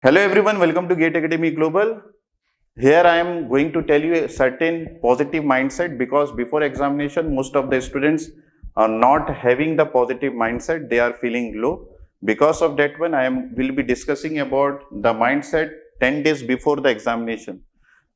Hello everyone, welcome to Gate Academy Global. Here I am going to tell you a certain positive mindset because before examination most of the students are not having the positive mindset, they are feeling low. Because of that one will be discussing about the mindset 10 days before the examination.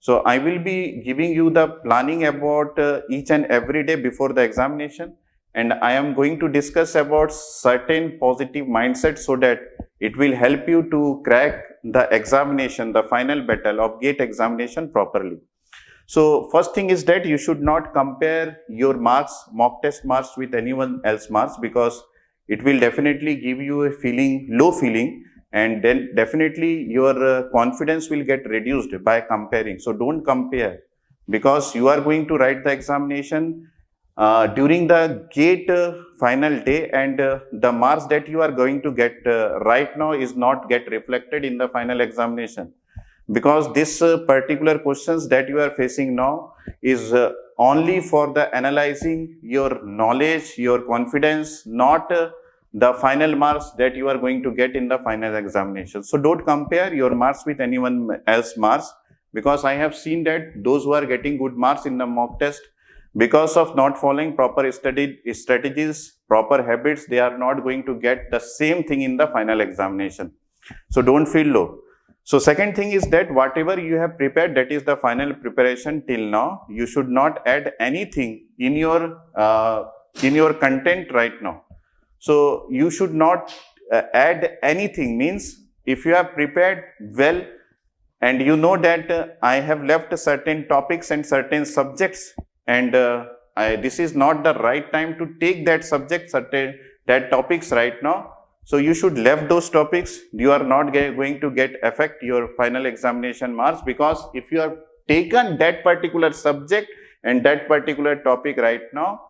So I will be giving you the planning about each and every day before the examination, and I am going to discuss about certain positive mindset so that it will help you to crack the examination, the final battle of GATE examination properly. So first thing is that you should not compare your marks, mock test marks with anyone else marks, because it will definitely give you a low feeling, and then definitely your confidence will get reduced by comparing. So don't compare, because you are going to write the examination during the GATE final day, and the marks that you are going to get right now is not get reflected in the final examination, because this particular questions that you are facing now is only for the analyzing your knowledge, your confidence, not the final marks that you are going to get in the final examination. So don't compare your marks with anyone else marks, because I have seen that those who are getting good marks in the mock test, because of not following proper strategies, proper habits, they are not going to get the same thing in the final examination. So don't feel low. So second thing is that whatever you have prepared, that is the final preparation till now, you should not add anything in your content right now. So you should not add anything, means if you have prepared well and you know that I have left certain topics and certain subjects, and this is not the right time to take that subject, that topics right now. So you should left those topics. You are not going to get affect your final examination marks, because if you have taken that particular subject and that particular topic right now,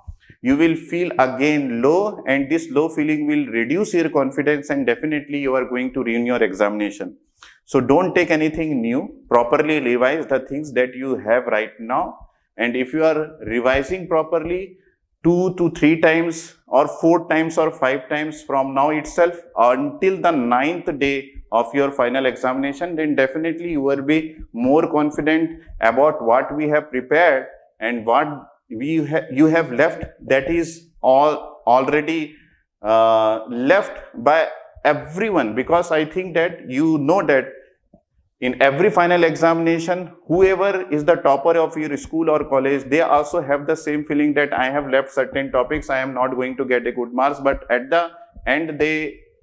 you will feel again low, and this low feeling will reduce your confidence, and definitely you are going to ruin your examination. So don't take anything new, properly revise the things that you have right now. And if you are revising properly 2 to 3 times or 4 times or 5 times from now itself until the 9th day of your final examination, then definitely you will be more confident about what we have prepared, and what you have left, that is all already left by everyone. Because I think that you know that in every final examination, whoever is the topper of your school or college, they also have the same feeling that I have left certain topics, I am not going to get a good marks. But at the end,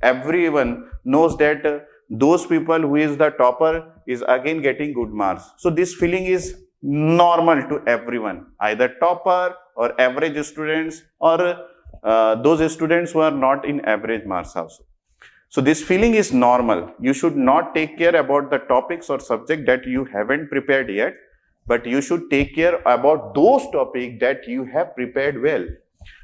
everyone knows that those people who is the topper is again getting good marks. So this feeling is normal to everyone, either topper or average students, or those students who are not in average marks also. So this feeling is normal. You should not take care about the topics or subject that you haven't prepared yet, but you should take care about those topics that you have prepared well.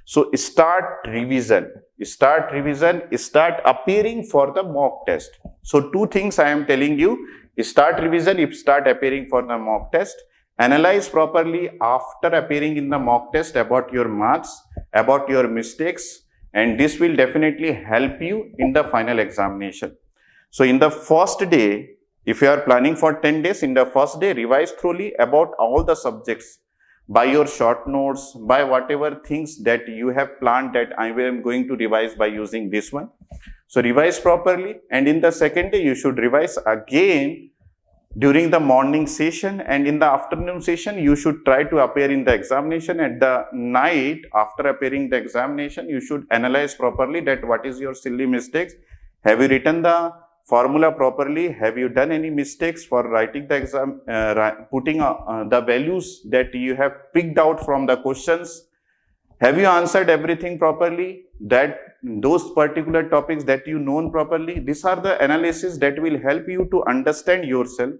So start revision, start appearing for the mock test. So 2 things I am telling you: start revision, start appearing for the mock test. Analyze properly after appearing in the mock test about your marks, about your mistakes, and this will definitely help you in the final examination. So in the first day, if you are planning for 10 days, in the first day, revise thoroughly about all the subjects by your short notes, by whatever things that you have planned that I am going to revise by using this one. So revise properly, and in the second day, you should revise again during the morning session, and in the afternoon session you should try to appear in the examination. At the night, after appearing the examination, you should analyze properly that what is your silly mistakes. Have you written the formula properly? Have you done any mistakes for writing the exam, putting the values that you have picked out from the questions? Have you answered everything properly, that those particular topics that you know properly? These are the analysis that will help you to understand yourself.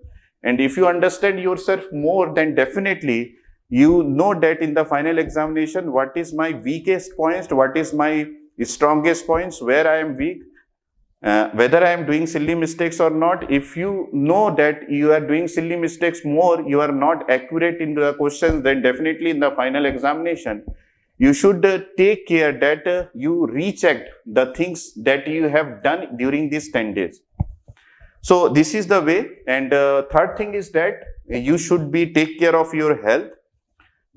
And if you understand yourself more, then definitely you know that in the final examination, what is my weakest points, what is my strongest points, where I am weak, whether I am doing silly mistakes or not. If you know that you are doing silly mistakes more, you are not accurate in the questions, then definitely in the final examination, you should take care that you recheck the things that you have done during these 10 days. So this is the way. And third thing is that you should be take care of your health,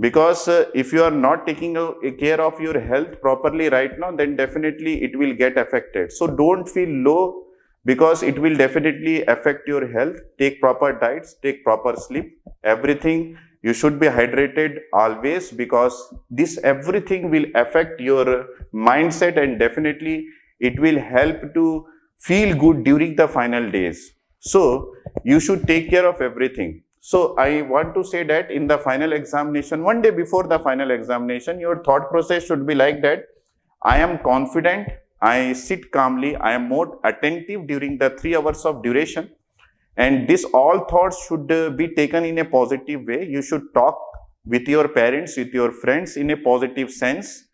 because if you are not taking care of your health properly right now, then definitely it will get affected. So don't feel low, because it will definitely affect your health. Take proper diets, take proper sleep, everything. You should be hydrated always, because this everything will affect your mindset, and definitely it will help to feel good during the final days. So you should take care of everything. So I want to say that in the final examination, one day before the final examination, your thought process should be like that: I am confident, I sit calmly, I am more attentive during the 3 hours of duration. And this all thoughts should be taken in a positive way. You should talk with your parents, with your friends in a positive sense.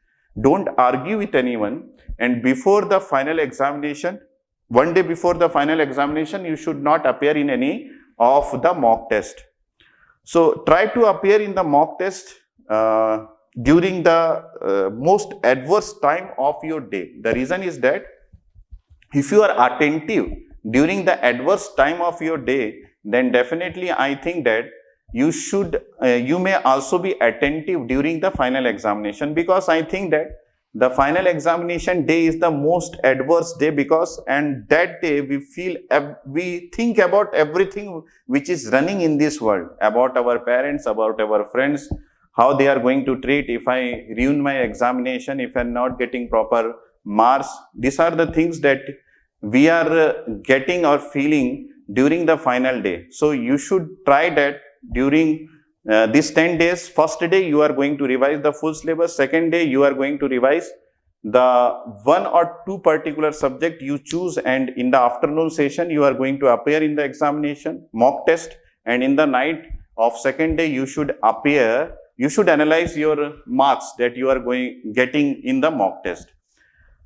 Don't argue with anyone. And before the final examination, one day before the final examination, you should not appear in any of the mock test. So try to appear in the mock test during the most adverse time of your day. The reason is that if you are attentive during the adverse time of your day, then definitely I think that you may also be attentive during the final examination, because I think that the final examination day is the most adverse day, because and that day we think about everything which is running in this world, about our parents, about our friends, how they are going to treat if I ruin my examination, if I'm not getting proper marks. These are the things that we are getting or feeling during the final day. So you should try that during these 10 days. First day you are going to revise the full syllabus. Second day you are going to revise the 1 or 2 particular subject you choose, and in the afternoon session you are going to appear in the examination mock test, and in the night of second day you should analyze your marks that you are getting in the mock test.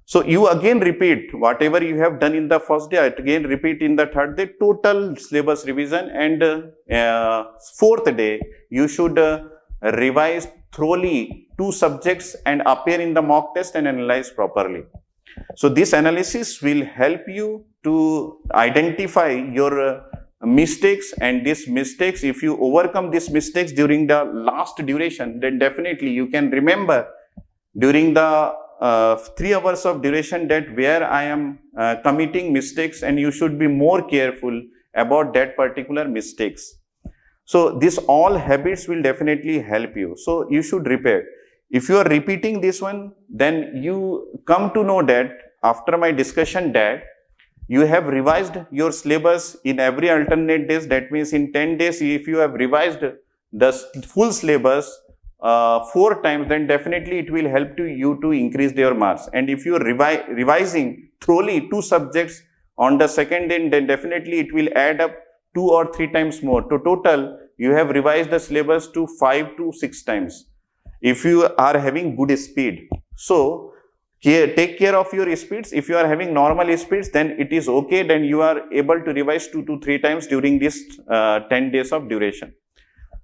So you again repeat whatever you have done in the first day, again repeat in the third day, total syllabus revision, and fourth day you should revise thoroughly 2 subjects and appear in the mock test and analyze properly. So this analysis will help you to identify your mistakes, and these mistakes, if you overcome these mistakes during the last duration, then definitely you can remember during the 3 hours of duration that where I am committing mistakes, and you should be more careful about that particular mistakes. So these all habits will definitely help you. So you should repeat. If you are repeating this one, then you come to know that after my discussion that you have revised your syllabus in every alternate days. That means in 10 days, if you have revised the full syllabus 4 times, then definitely it will help you to increase your marks. And if you are revising thoroughly 2 subjects on the second day, then definitely it will add up 2 or 3 times more. To total, you have revised the syllabus to 5 to 6 times. If you are having good speed, so take care of your speeds. If you are having normal speeds, then it is okay. Then you are able to revise 2 to 3 times during this 10 days of duration.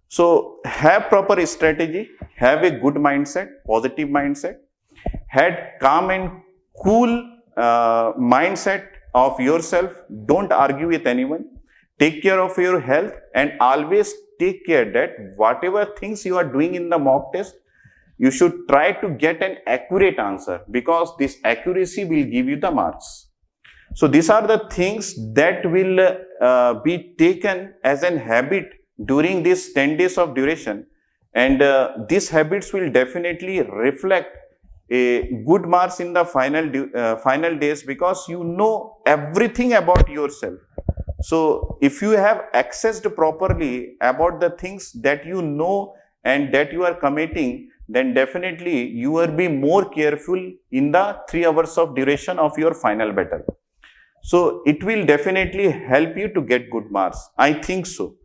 So have proper strategy, have a good mindset, positive mindset, had calm and cool mindset of yourself. Don't argue with anyone. Take care of your health, and always take care that whatever things you are doing in the mock test, you should try to get an accurate answer, because this accuracy will give you the marks. So these are the things that will be taken as an habit during this 10 days of duration, and these habits will definitely reflect a good marks in the final days, because you know everything about yourself. So if you have accessed properly about the things that you know and that you are committing, then definitely you will be more careful in the 3 hours of duration of your final battle. So it will definitely help you to get good marks. I think so.